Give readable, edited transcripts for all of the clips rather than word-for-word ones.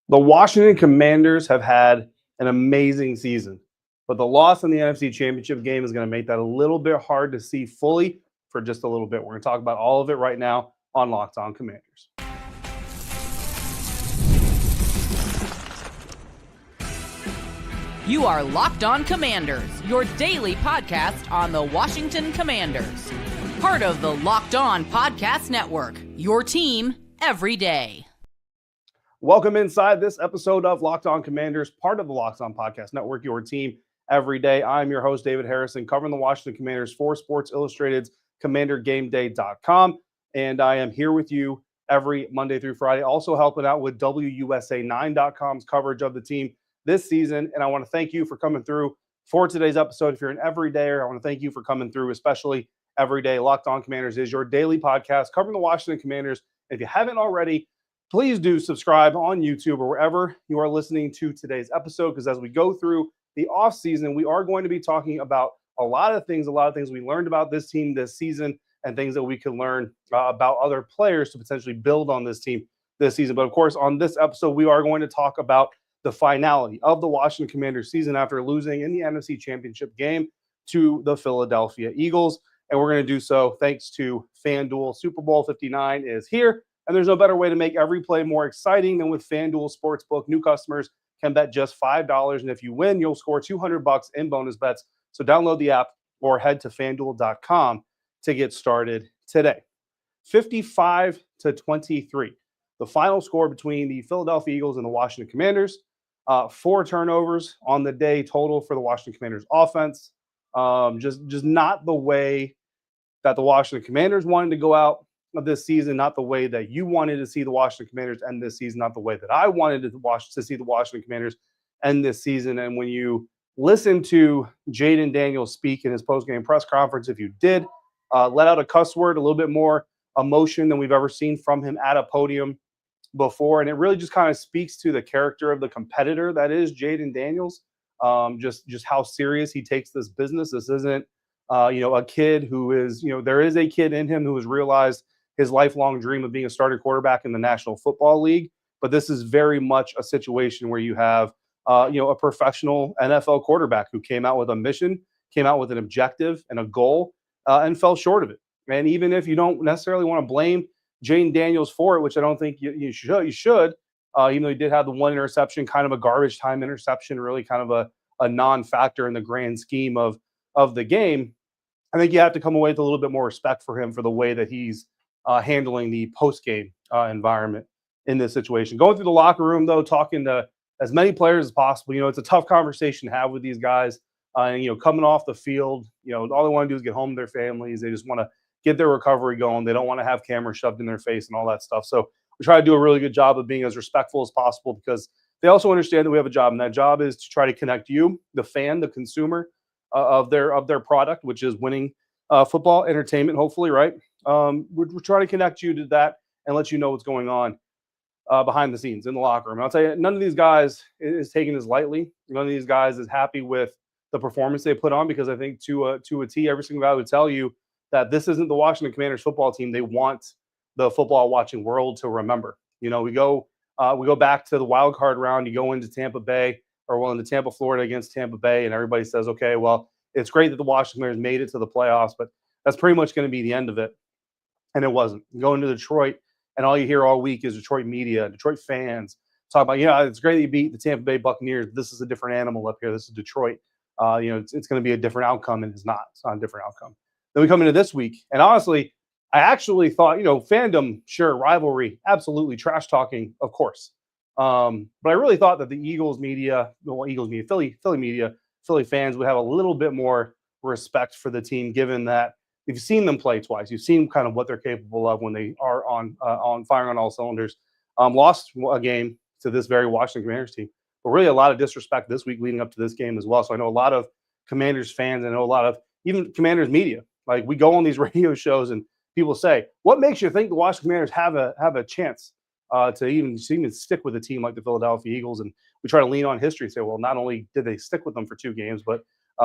The Washington Commanders have had an amazing season, but the loss in the NFC Championship game is going to make that a little bit hard to see fully for just a little bit. We're going to talk about all of it right now on Locked On Commanders. You are Locked On Commanders, your daily podcast on the Washington Commanders. Part of the Locked On Podcast Network, your team every day. Welcome inside this episode of Locked On Commanders, part of the Locked On Podcast Network, your team every day. I'm your host, David Harrison, covering the Washington Commanders for Sports Illustrated's CommanderGameDay.com. And I am here with you every Monday through Friday, also helping out with WUSA9.com's coverage of the team this season. And I want to thank you for coming through for today's episode. If you're an everydayer, I want to thank you for coming through, especially every day. Locked On Commanders is your daily podcast covering the Washington Commanders. If you haven't already, please do subscribe on YouTube or wherever you are listening to today's episode, because as we go through the offseason, we are going to be talking about a lot of things we learned about this team this season and things that we can learn about other players to potentially build on this team this season. But of course, on this episode, we are going to talk about the finality of the Washington Commanders season after losing in the NFC Championship game to the Philadelphia Eagles. And we're going to do so thanks to FanDuel. Super Bowl 59 is here, and there's no better way to make every play more exciting than with FanDuel Sportsbook. New customers can bet just $5, and if you win, you'll score $200 in bonus bets. So download the app or head to FanDuel.com to get started today. 55-23, the final score between the Philadelphia Eagles and the Washington Commanders. 4 turnovers on the day total for the Washington Commanders offense. Just not the way that the Washington Commanders wanted to go out of this season, not the way that you wanted to see the Washington Commanders end this season, not the way that I wanted to see the Washington Commanders end this season. And when you listen to Jayden Daniels speak in his postgame press conference, if you did, let out a cuss word, a little bit more emotion than we've ever seen from him at a podium before. And it really just kind of speaks to the character of the competitor that is Jayden Daniels. Just how serious he takes this business. This isn't, a kid who is, there is a kid in him who has realized his lifelong dream of being a starting quarterback in the National Football League. But this is very much a situation where you have, a professional NFL quarterback who came out with a mission, came out with an objective and a goal, and fell short of it. And even if you don't necessarily want to blame Jayden Daniels for it, which I don't think you should, even though he did have the one interception, kind of a garbage time interception, really kind of a non-factor in the grand scheme of the game. I think you have to come away with a little bit more respect for him for the way that he's handling the post-game environment in this situation. Going through the locker room, though, talking to as many players as possible. It's a tough conversation to have with these guys. Coming off the field, all they want to do is get home to their families. They just want to get their recovery going. They don't want to have cameras shoved in their face and all that stuff. So we try to do a really good job of being as respectful as possible, because they also understand that we have a job, and that job is to try to connect you, the fan, the consumer of their product, which is winning football entertainment, hopefully, right? We're trying to connect you to that and let you know what's going on behind the scenes in the locker room. I'll tell you, none of these guys is taking this lightly. None of these guys is happy with the performance they put on, because I think to a T, every single guy would tell you that this isn't the Washington Commanders football team they want the football watching world to remember. We go back to the wild card round. You go into Tampa Bay, or into Tampa, Florida against Tampa Bay, and everybody says, okay, well, it's great that the Washington Commanders made it to the playoffs, but that's pretty much going to be the end of it. And it wasn't. You go into Detroit, and all you hear all week is Detroit media, Detroit fans talk about, it's great that you beat the Tampa Bay Buccaneers. This is a different animal up here. This is Detroit. It's going to be a different outcome, and it's not. It's not a different outcome. Then we come into this week, and honestly, I actually thought, fandom, sure, rivalry, absolutely, trash talking, of course. But I really thought that the Philly media, Philly fans would have a little bit more respect for the team, given that you've seen them play twice. You've seen kind of what they're capable of when they are on firing on all cylinders. Lost a game to this very Washington Commanders team, but really a lot of disrespect this week leading up to this game as well. So I know a lot of Commanders fans, I know a lot of even Commanders media. Like, we go on these radio shows and people say, what makes you think the Washington Commanders have a chance to even stick with a team like the Philadelphia Eagles? And we try to lean on history and say, well, not only did they stick with them for 2 games, but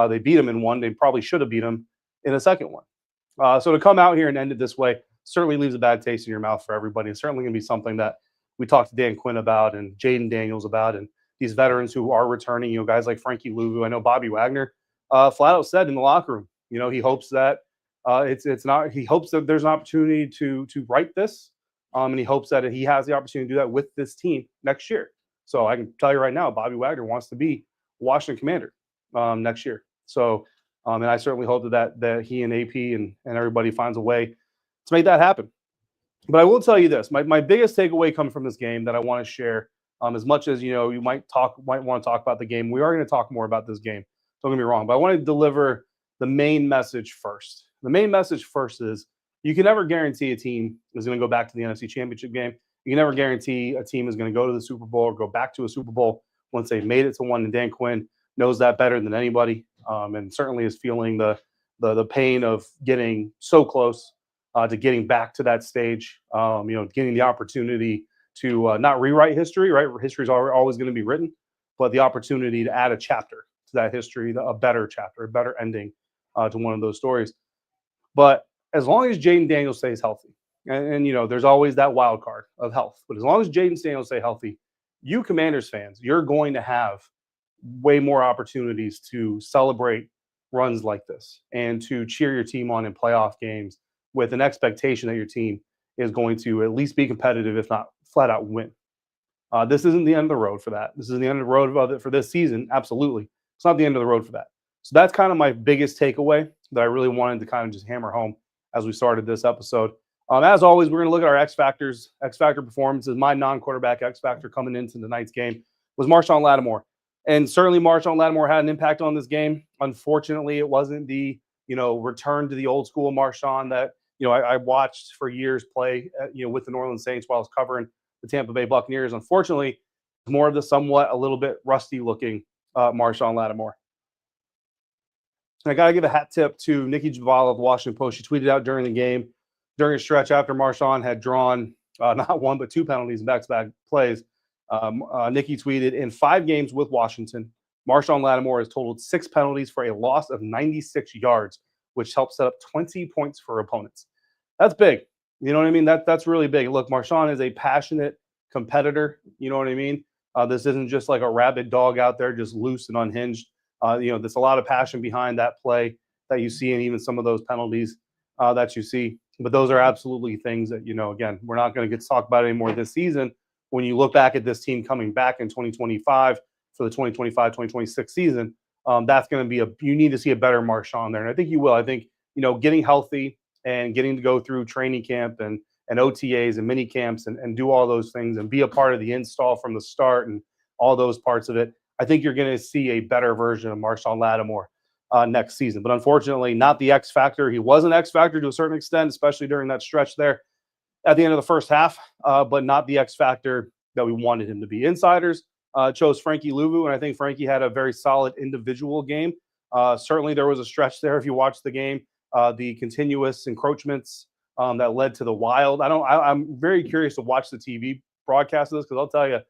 they beat them in one. They probably should have beat them in a second one. So to come out here and end it this way certainly leaves a bad taste in your mouth for everybody. It's certainly going to be something that we talked to Dan Quinn about and Jayden Daniels about, and these veterans who are returning, guys like Frankie Luvu. I know Bobby Wagner flat out said in the locker room, he hopes that he hopes that there's an opportunity to right this. And he hopes that he has the opportunity to do that with this team next year. So I can tell you right now, Bobby Wagner wants to be Washington Commander next year. So, and I certainly hope that he and AP and everybody finds a way to make that happen. But I will tell you this: my biggest takeaway coming from this game that I want to share, as much as you might want to talk about the game, we are going to talk more about this game. Don't get me wrong, but I want to deliver the main message first. The main message first is you can never guarantee a team is going to go back to the NFC Championship game. You can never guarantee a team is going to go to the Super Bowl or go back to a Super Bowl once they've made it to one. And Dan Quinn knows that better than anybody, and certainly is feeling the pain of getting so close to getting back to that stage. Getting the opportunity to not rewrite history, right? History is always going to be written, but the opportunity to add a chapter to that history, a better chapter, a better ending to one of those stories. But as long as Jayden Daniels stays healthy, and there's always that wild card of health, but as long as Jayden Daniels stay healthy, you Commanders fans, you're going to have way more opportunities to celebrate runs like this and to cheer your team on in playoff games with an expectation that your team is going to at least be competitive, if not flat out win. This isn't the end of the road for that. This is the end of the road of it for this season. Absolutely. It's not the end of the road for that. So that's kind of my biggest takeaway that I really wanted to kind of just hammer home as we started this episode. As always, we're going to look at our X Factors, X Factor performances. My non-quarterback X Factor coming into tonight's game was Marshawn Lattimore. And certainly Marshawn Lattimore had an impact on this game. Unfortunately, it wasn't the, return to the old school Marshawn that, I watched for years play, with the New Orleans Saints while I was covering the Tampa Bay Buccaneers. Unfortunately, more of the somewhat a little bit rusty looking Marshawn Lattimore. And I got to give a hat tip to Nikki Javala of the Washington Post. She tweeted out during the game, during a stretch after Marshawn had drawn not one, but two penalties in back-to-back plays. Nikki tweeted, in 5 games with Washington, Marshawn Lattimore has totaled 6 penalties for a loss of 96 yards, which helped set up 20 points for opponents. That's big. You know what I mean? That's really big. Look, Marshawn is a passionate competitor. You know what I mean? This isn't just like a rabid dog out there just loose and unhinged. There's a lot of passion behind that play that you see, and even some of those penalties that you see. But those are absolutely things that, again, we're not going to get to talk about anymore this season. When you look back at this team coming back in 2025 for the 2025-2026 season, that's going to be you need to see a better Marshawn there. And I think you will. I think, getting healthy and getting to go through training camp and OTAs and mini camps and do all those things and be a part of the install from the start and all those parts of it, I think you're going to see a better version of Marshawn Lattimore next season. But unfortunately, not the X factor. He was an X factor to a certain extent, especially during that stretch there at the end of the first half, but not the X factor that we wanted him to be. Insiders chose Frankie Luvu, and I think Frankie had a very solid individual game. Certainly there was a stretch there if you watched the game, the continuous encroachments that led to the wild. I'm very curious to watch the TV broadcast of this, because I'll tell you,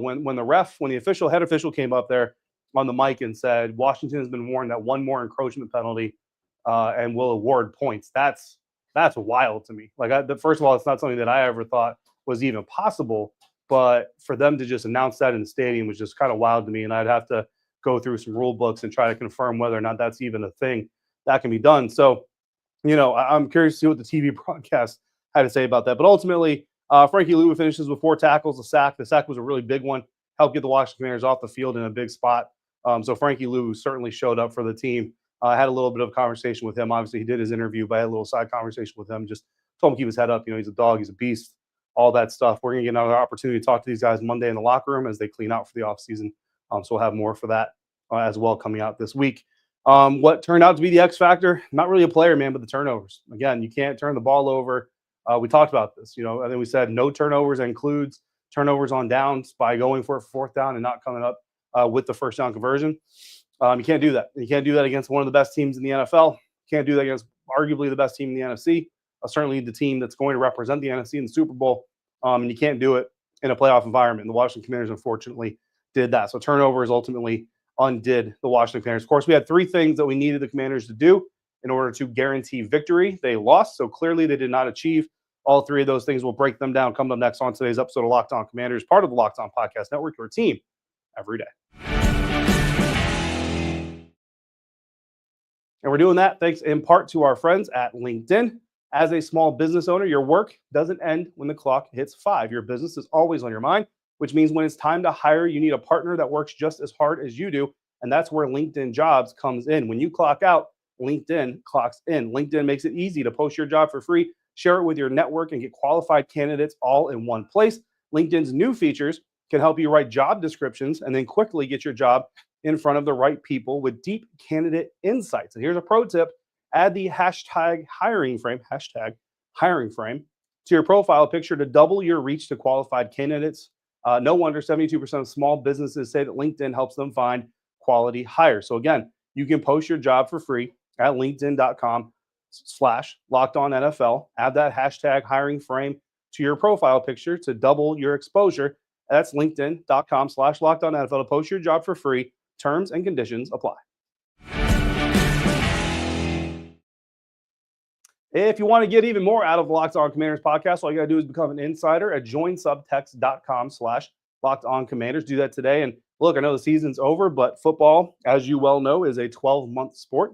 when the head official came up there on the mic and said, Washington has been warned that one more encroachment penalty and will award points. That's wild to me. First of all, it's not something that I ever thought was even possible, but for them to just announce that in the stadium was just kind of wild to me. And I'd have to go through some rule books and try to confirm whether or not that's even a thing that can be done. So, I'm curious to see what the TV broadcast had to say about that. But ultimately, Frankie Luvu finishes with 4 tackles, a sack. The sack was a really big one, helped get the Washington Commanders off the field in a big spot. So Frankie Luvu certainly showed up for the team. I had a little bit of a conversation with him. Obviously, he did his interview, but I had a little side conversation with him. Just told him to keep his head up. He's a dog. He's a beast. All that stuff. We're going to get another opportunity to talk to these guys Monday in the locker room as they clean out for the offseason. So we'll have more for that as well coming out this week. What turned out to be the X factor, not really a player, man, but the turnovers. Again, you can't turn the ball over. We talked about this. I think we said no turnovers includes turnovers on downs by going for a 4th down and not coming up with the first down conversion. You can't do that. You can't do that against one of the best teams in the NFL. You can't do that against arguably the best team in the NFC. Certainly the team that's going to represent the NFC in the Super Bowl. And you can't do it in a playoff environment. The Washington Commanders, unfortunately, did that. So turnovers ultimately undid the Washington Commanders. Of course, we had 3 things that we needed the Commanders to do in order to guarantee victory. They lost, so clearly they did not achieve All three of those things, we'll break them down. Coming up next on today's episode of Locked On Commanders, part of the Locked On Podcast Network, your team every day. And we're doing that thanks in part to our friends at LinkedIn. As a small business owner, your work doesn't end when the clock hits 5. Your business is always on your mind, which means when it's time to hire, you need a partner that works just as hard as you do. And that's where LinkedIn Jobs comes in. When you clock out, LinkedIn clocks in. LinkedIn makes it easy to post your job for free, share it with your network, and get qualified candidates all in one place. LinkedIn's new features can help you write job descriptions and then quickly get your job in front of the right people with deep candidate insights. And here's a pro tip. Add the hashtag hiring frame to your profile picture to double your reach to qualified candidates. No wonder 72% of small businesses say that LinkedIn helps them find quality hires. So again, you can post your job for free at linkedin.com/LockedOnNFL. Add that hashtag hiring frame to your profile picture to double your exposure. That's linkedin.com/LockedOnNFL to post your job for free. Terms and conditions apply. If you want to get even more out of the Locked On Commanders podcast, all you got to do is become an insider at joinsubtext.com/LockedOnCommanders. Do that today. And look, I know the season's over, but football, as you well know, is a 12-month sport.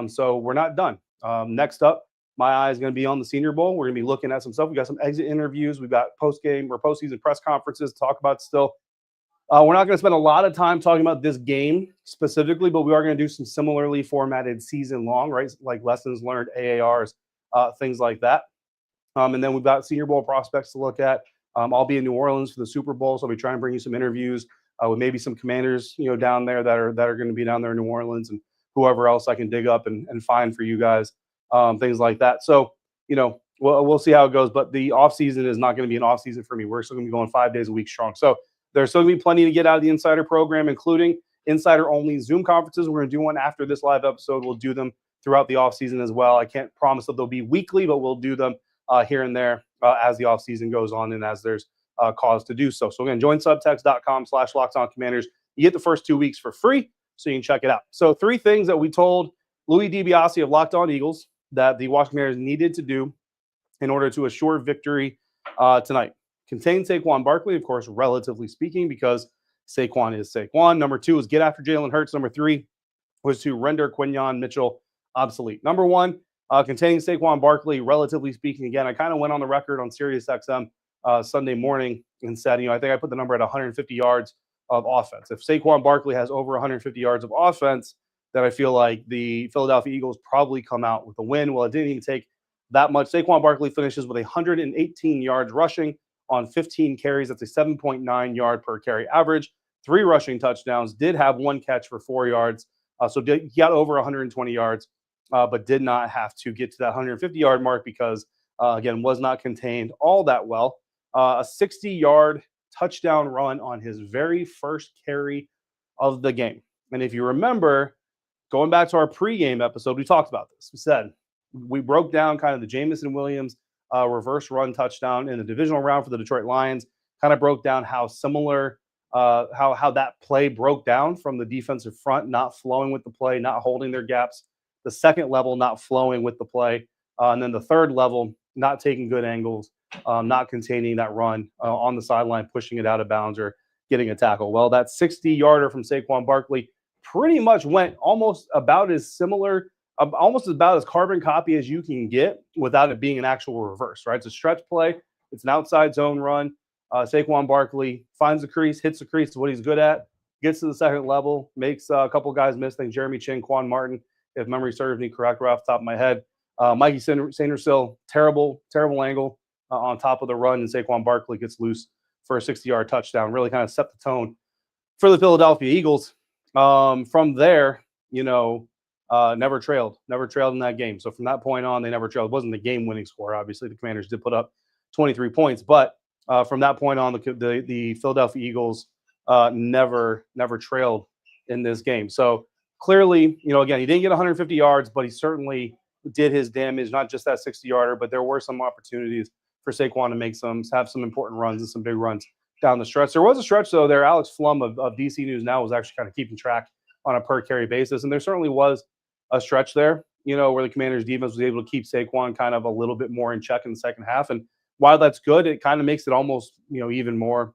So we're not done. Next up, my eye is going to be on the Senior Bowl. We're going to be looking at some stuff. We got some exit interviews. We've got post-game or postseason press conferences to talk about still. We're not going to spend a lot of time talking about this game specifically, but we are going to do some similarly formatted season long, right? Like lessons learned, AARs, things like that. And then we've got Senior Bowl prospects to look at. I'll be in New Orleans for the Super Bowl, so I'll be trying to bring you some interviews with maybe some Commanders, down there that are going to be down there in New Orleans, and whoever else I can dig up and find for you guys, things like that. So, we'll see how it goes. But the offseason is not going to be an offseason for me. We're still going to be going 5 days a week strong. So there's still going to be plenty to get out of the Insider program, including Insider-only Zoom conferences. We're going to do one after this live episode. We'll do them throughout the offseason as well. I can't promise that they'll be weekly, but we'll do them here and there as the offseason goes on and as there's cause to do so. So again, join subtext.com/LockedOnCommanders. You get the first 2 weeks for free, so you can check it out. So 3 things that we told Louis DiBiase of Locked On Eagles that the Washington Commanders needed to do in order to assure victory tonight. Contain Saquon Barkley, of course, relatively speaking, because Saquon is Saquon. Number 2 is get after Jaylen Herz. Number 3 was to render Quinyon Mitchell obsolete. Number 1, containing Saquon Barkley, relatively speaking. Again, I kind of went on the record on SiriusXM Sunday morning and said, I think I put the number at 150 yards of offense. If Saquon Barkley has over 150 yards of offense, then I feel like the Philadelphia Eagles probably come out with a win. Well, it didn't even take that much. Saquon Barkley finishes with 118 yards rushing on 15 carries. That's a 7.9 yard per carry average. 3 rushing touchdowns. Did have 1 catch for 4 yards. So he got over 120 yards, but did not have to get to that 150-yard mark because, again, was not contained all that well. A 60-yard touchdown run on his very first carry of the game. And if you remember, going back to our pregame episode, we talked about this. We said we broke down kind of the Jamison Williams reverse run touchdown in the divisional round for the Detroit Lions, kind of broke down how similar how that play broke down from the defensive front, not flowing with the play, not holding their gaps. The second level, not flowing with the play. And then the third level, not taking good angles, not containing that run on the sideline, pushing it out of bounds or getting a tackle. Well, that 60-yarder from Saquon Barkley pretty much went almost about as carbon copy as you can get without it being an actual reverse, right? It's a stretch play. It's an outside zone run. Saquon Barkley finds the crease, hits the crease, is what he's good at, gets to the second level, makes a couple guys miss. I think Jeremy Chin, Quan Martin, if memory serves me correct, right off the top of my head. Mikey Sandersill, terrible angle on top of the run, and Saquon Barkley gets loose for a 60-yard touchdown. Really kind of set the tone for the Philadelphia Eagles. From there, never trailed in that game. So from that point on, they never trailed. It wasn't the game-winning score. Obviously, the Commanders did put up 23 points, but from that point on, the Philadelphia Eagles never trailed in this game. So clearly, again, he didn't get 150 yards, but he certainly did his damage, not just that 60-yarder, but there were some opportunities for Saquon to have some important runs and some big runs down the stretch. There was a stretch, though, there. Alex Flum of DC News Now was actually kind of keeping track on a per-carry basis, and there certainly was a stretch there where the Commanders defense was able to keep Saquon kind of a little bit more in check in the second half. And while that's good, it kind of makes it almost, even more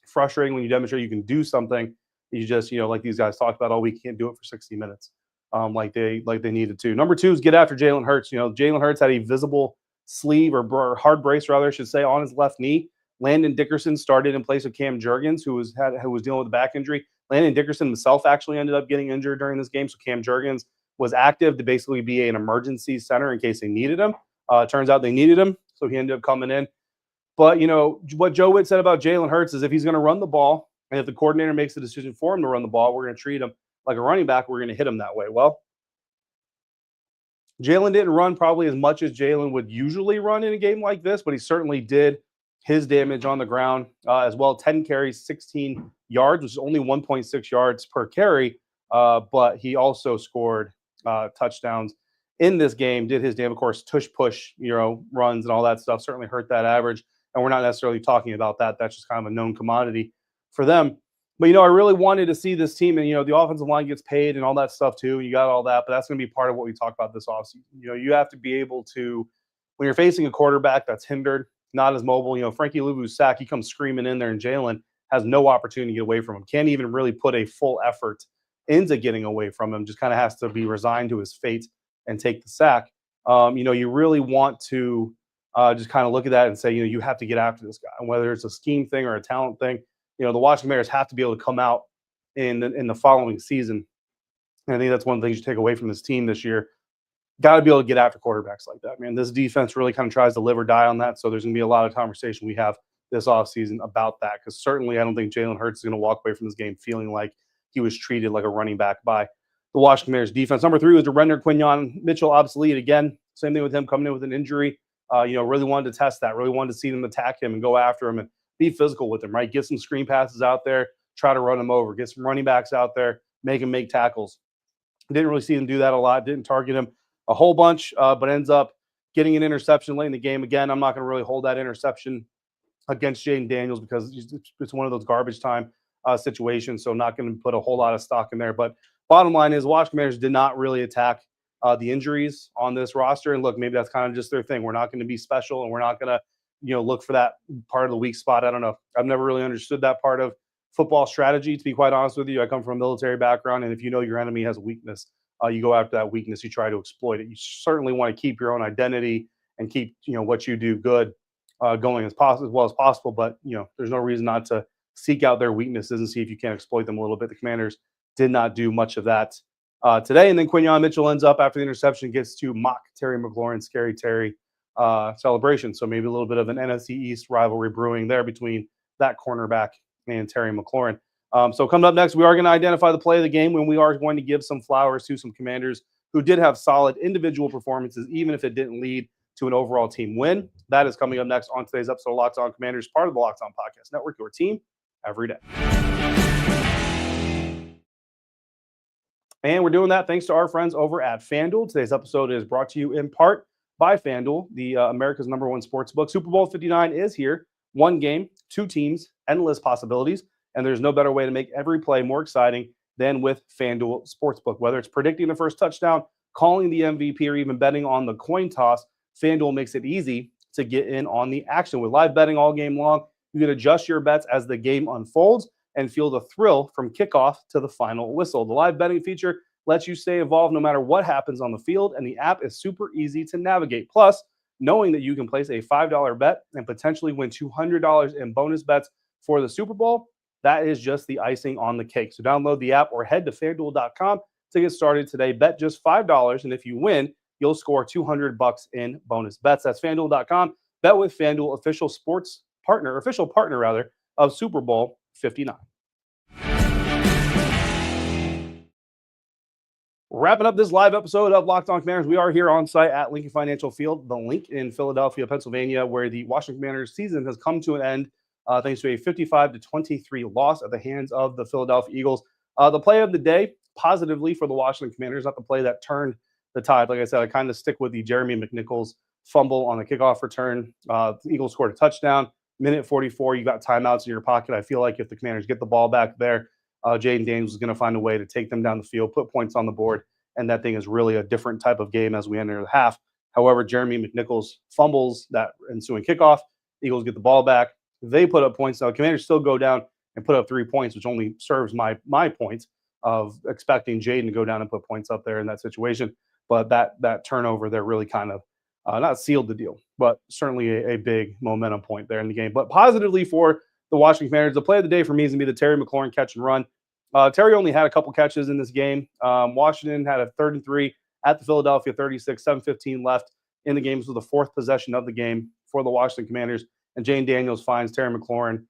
frustrating when you demonstrate you can do something. You just, like these guys talked about all week, can't do it for 60 minutes like they needed to. Number 2 is get after Jaylen Herz. Jaylen Herz had a visible sleeve or hard brace, rather, I should say, on his left knee. Landon Dickerson started in place of Cam Jurgens, who was dealing with a back injury. Landon Dickerson himself actually ended up getting injured during this game, so Cam Jurgens was active to basically be an emergency center in case they needed him. It turns out they needed him, so he ended up coming in. But, what Joe Witt said about Jaylen Herz is if he's going to run the ball, and if the coordinator makes the decision for him to run the ball, we're going to treat him like a running back. We're going to hit him that way. Well, Jaylen didn't run probably as much as Jaylen would usually run in a game like this, but he certainly did his damage on the ground as well. 10 carries, 16 yards, which is only 1.6 yards per carry. But he also scored touchdowns in this game, did his damn, of course, tush-push, runs and all that stuff certainly hurt that average. And we're not necessarily talking about that. That's just kind of a known commodity for them. But, I really wanted to see this team, and, the offensive line gets paid and all that stuff too. You got all that, but that's going to be part of what we talk about this offseason. You have to be able to, when you're facing a quarterback that's hindered, not as mobile, Frankie Luvu's sack, he comes screaming in there, and Jaylen has no opportunity to get away from him. Can't even really put a full effort into getting away from him. Just kind of has to be resigned to his fate and take the sack. You really want to just kind of look at that and say, you have to get after this guy. And whether it's a scheme thing or a talent thing, the Washington Commanders have to be able to come out in the following season. And I think that's one of the things you take away from this team this year. Got to be able to get after quarterbacks like that, man. This defense really kind of tries to live or die on that. So there's going to be a lot of conversation we have this offseason about that, because certainly I don't think Jaylen Herz is going to walk away from this game feeling like he was treated like a running back by the Washington Commanders defense. Number 3 was to render Quinyon Mitchell obsolete again. Same thing with him coming in with an injury. Really wanted to test that. Really wanted to see them attack him and go after him and be physical with him, right? Get some screen passes out there, try to run him over, get some running backs out there, make him make tackles. Didn't really see them do that a lot. Didn't target him a whole bunch, but ends up getting an interception late in the game. Again, I'm not going to really hold that interception against Jayden Daniels because it's one of those garbage time situations, so I'm not going to put a whole lot of stock in there. But bottom line is Washington Commanders did not really attack the injuries on this roster. And look, maybe that's kind of just their thing. We're not going to be special, and we're not going to look for that part of the weak spot. I don't know. I've never really understood that part of football strategy, to be quite honest with you. I come from a military background, and if your enemy has a weakness, you go after that weakness, you try to exploit it. You certainly want to keep your own identity and keep what you do good going as well as possible. But there's no reason not to seek out their weaknesses and see if you can exploit them a little bit. The Commanders did not do much of that today. And then Quinyon Mitchell ends up, after the interception, gets to mock Terry McLaurin, Scary Terry celebration. So maybe a little bit of an NFC East rivalry brewing there between that cornerback and Terry McLaurin. So coming up next, we are going to identify the play of the game, when we are going to give some flowers to some Commanders who did have solid individual performances, even if it didn't lead to an overall team win. That is coming up next on today's episode of Locked On Commanders, part of the Locked On Podcast Network, your team every day. And we're doing that thanks to our friends over at FanDuel. Today's episode is brought to you in part by FanDuel, the America's #1 sports book. Super Bowl 59 is here. One game, 2 teams, endless possibilities. And there's no better way to make every play more exciting than with FanDuel Sportsbook. Whether it's predicting the first touchdown, calling the MVP, or even betting on the coin toss, FanDuel makes it easy to get in on the action. With live betting all game long, you can adjust your bets as the game unfolds and feel the thrill from kickoff to the final whistle. The live betting feature lets you stay involved no matter what happens on the field, and the app is super easy to navigate. Plus, knowing that you can place a $5 bet and potentially win $200 in bonus bets for the Super Bowl, that is just the icing on the cake. So download the app or head to FanDuel.com to get started today. Bet just $5, and if you win, you'll score $200 in bonus bets. That's FanDuel.com. Bet with FanDuel, official partner of Super Bowl 59. Wrapping up this live episode of Locked On Commanders, we are here on site at Lincoln Financial Field, the Link in Philadelphia, Pennsylvania, where the Washington Commanders season has come to an end thanks to a 55-23 loss at the hands of the Philadelphia Eagles. The play of the day, positively for the Washington Commanders, not the play that turned the tide. Like I said, I kind of stick with the Jeremy McNichols fumble on the kickoff return. The Eagles scored a touchdown. Minute 44, you got timeouts in your pocket. I feel like if the Commanders get the ball back there, Jayden Daniels is going to find a way to take them down the field, put points on the board, and that thing is really a different type of game as we enter the half. However, Jeremy McNichols fumbles that ensuing kickoff. Eagles get the ball back. They put up points. Now, the Commanders still go down and put up 3 points, which only serves my points of expecting Jayden to go down and put points up there in that situation. But that turnover there really kind of not sealed the deal, but certainly a big momentum point there in the game. But positively for the Washington Commanders, the play of the day for me is going to be the Terry McLaurin catch and run. Terry only had a couple catches in this game. Washington had a 3rd and 3 at the Philadelphia 36, 7:15 left in the game. This was the 4th possession of the game for the Washington Commanders. And Jayden Daniels finds Terry McLaurin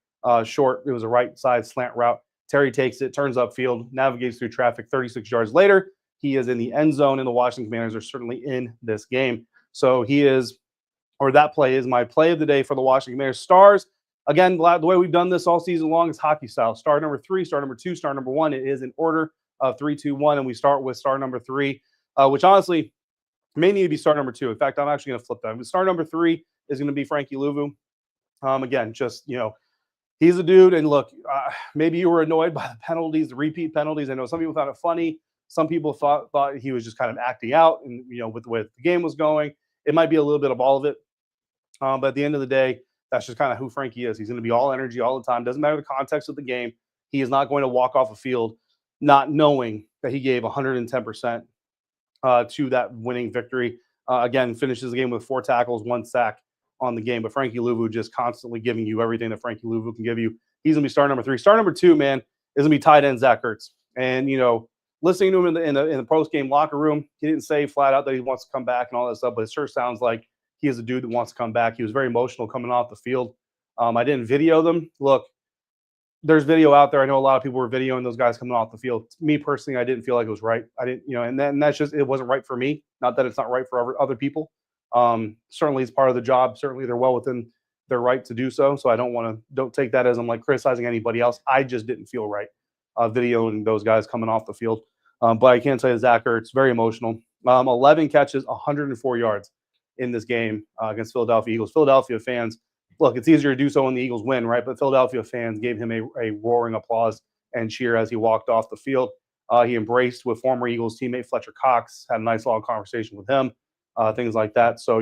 short. It was a right side slant route. Terry takes it, turns upfield, navigates through traffic. 36 yards later, he is in the end zone, and the Washington Commanders are certainly in this game. So that play is my play of the day for the Washington Commanders. Stars, again, the way we've done this all season long is hockey style. Star number 3, star number 2, star number 1. It is in order of 3, 2, 1, and we start with star number 3, which honestly may need to be star number 2. In fact, I'm actually going to flip that. Star number 3 is going to be Frankie Luvu. Again, just, he's a dude. And look, maybe you were annoyed by the penalties, the repeat penalties. I know some people found it funny. Some people thought he was just kind of acting out, and with the way the game was going, it might be a little bit of all of it. But at the end of the day, that's just kind of who Frankie is. He's going to be all energy all the time. Doesn't matter the context of the game. He is not going to walk off a field not knowing that he gave 110% to that winning victory. Again, finishes the game with 4 tackles, 1 sack on the game. But Frankie Luvu just constantly giving you everything that Frankie Luvu can give you. He's going to be star number 3. Star number 2, man, is going to be tight end Zach Ertz. And, listening to him in the post-game locker room, he didn't say flat out that he wants to come back and all that stuff, but it sure sounds like he is a dude that wants to come back. He was very emotional coming off the field. I didn't video them. Look, there's video out there. I know a lot of people were videoing those guys coming off the field. Me personally, I didn't feel like it was right. I didn't, and that's just, it wasn't right for me. Not that it's not right for other people. Certainly it's part of the job. Certainly they're well within their right to do so. So I don't take that as I'm like criticizing anybody else. I just didn't feel right videoing those guys coming off the field. But I can say Zach Ertz, very emotional. 11 catches, 104 yards in this game against Philadelphia Eagles. Philadelphia fans, look, it's easier to do so when the Eagles win, right? But Philadelphia fans gave him a roaring applause and cheer as he walked off the field. He embraced with former Eagles teammate Fletcher Cox, had a nice long conversation with him, things like that. So,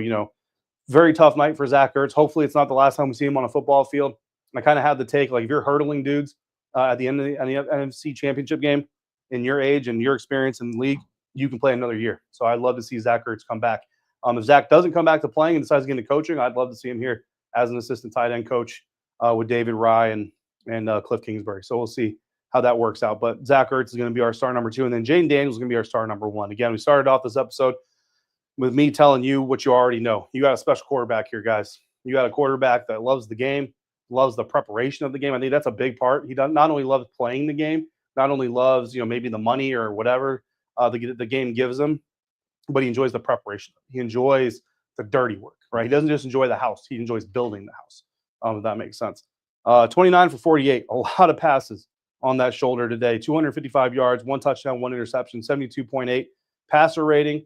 very tough night for Zach Ertz. Hopefully it's not the last time we see him on a football field. I kind of have the take, like if you're hurdling dudes at the end of the NFC Championship game, in your age and your experience in the league, you can play another year. So I'd love to see Zach Ertz come back. If Zach doesn't come back to playing and decides to get into coaching, I'd love to see him here as an assistant tight end coach with David Rye and Cliff Kingsbury. So we'll see how that works out. But Zach Ertz is going to be our star number 2, and then Jayden Daniels is going to be our star number 1. Again, we started off this episode with me telling you what you already know. You got a special quarterback here, guys. You got a quarterback that loves the game, loves the preparation of the game. I think that's a big part. He not only loves playing the game, not only loves, maybe the money or whatever the game gives him, but he enjoys the preparation. He enjoys the dirty work, right? He doesn't just enjoy the house. He enjoys building the house, if that makes sense. 29 for 48, a lot of passes on that shoulder today. 255 yards, 1 touchdown, 1 interception, 72.8 passer rating,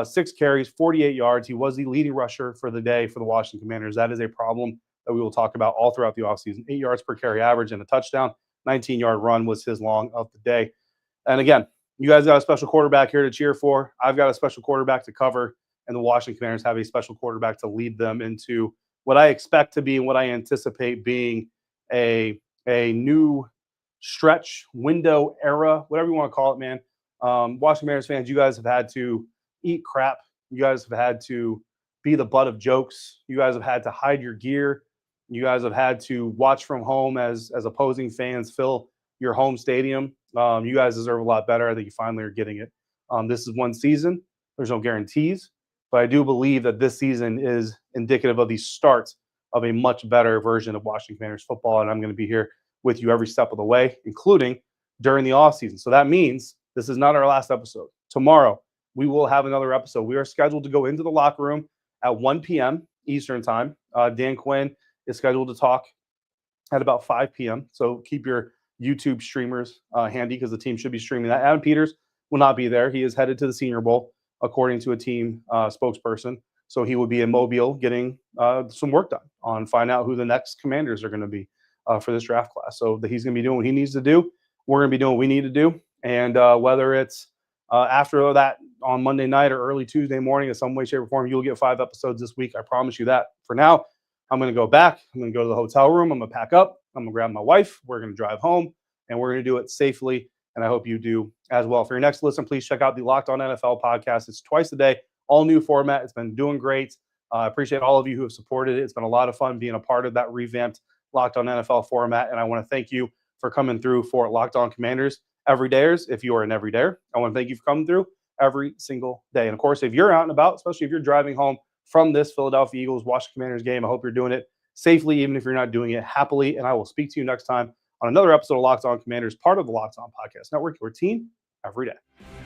6 carries, 48 yards. He was the leading rusher for the day for the Washington Commanders. That is a problem that we will talk about all throughout the offseason. 8 yards per carry average and a touchdown. 19-yard run was his long of the day. And again, you guys got a special quarterback here to cheer for. I've got a special quarterback to cover, and the Washington Commanders have a special quarterback to lead them into what I expect to be and what I anticipate being a new stretch, window, era, whatever you want to call it, man. Washington Commanders fans, you guys have had to eat crap. You guys have had to be the butt of jokes. You guys have had to hide your gear. You guys have had to watch from home as opposing fans fill your home stadium. You guys deserve a lot better. I think you finally are getting it. This is one season. There's no guarantees. But I do believe that this season is indicative of the start of a much better version of Washington Commanders football. And I'm going to be here with you every step of the way, including during the offseason. So that means this is not our last episode. Tomorrow, we will have another episode. We are scheduled to go into the locker room at 1 p.m. Eastern time. Dan Quinn is scheduled to talk at about 5 p.m. So keep your YouTube streamers handy because the team should be streaming that. Adam Peters will not be there. He is headed to the Senior Bowl, according to a team spokesperson. So he will be in Mobile getting some work done on find out who the next commanders are going to be for this draft class. So he's going to be doing what he needs to do. We're going to be doing what we need to do. And whether it's After that, on Monday night or early Tuesday morning in some way, shape, or form, you'll get 5 episodes this week. I promise you that. For now, I'm going to go back. I'm going to go to the hotel room. I'm going to pack up. I'm going to grab my wife. We're going to drive home, and we're going to do it safely. And I hope you do as well. For your next listen, please check out the Locked On NFL podcast. It's twice a day, all new format. It's been doing great. I appreciate all of you who have supported it. It's been a lot of fun being a part of that revamped Locked On NFL format. And I want to thank you for coming through for Locked On Commanders everydayers. If you are an everydayer, I want to thank you for coming through every single day. And of course, if you're out and about, especially if you're driving home from this Philadelphia Eagles Washington Commanders game, I hope you're doing it safely, even if you're not doing it happily. And I will speak to you next time on another episode of Locked On Commanders, part of the Locked On Podcast Network, your team every day.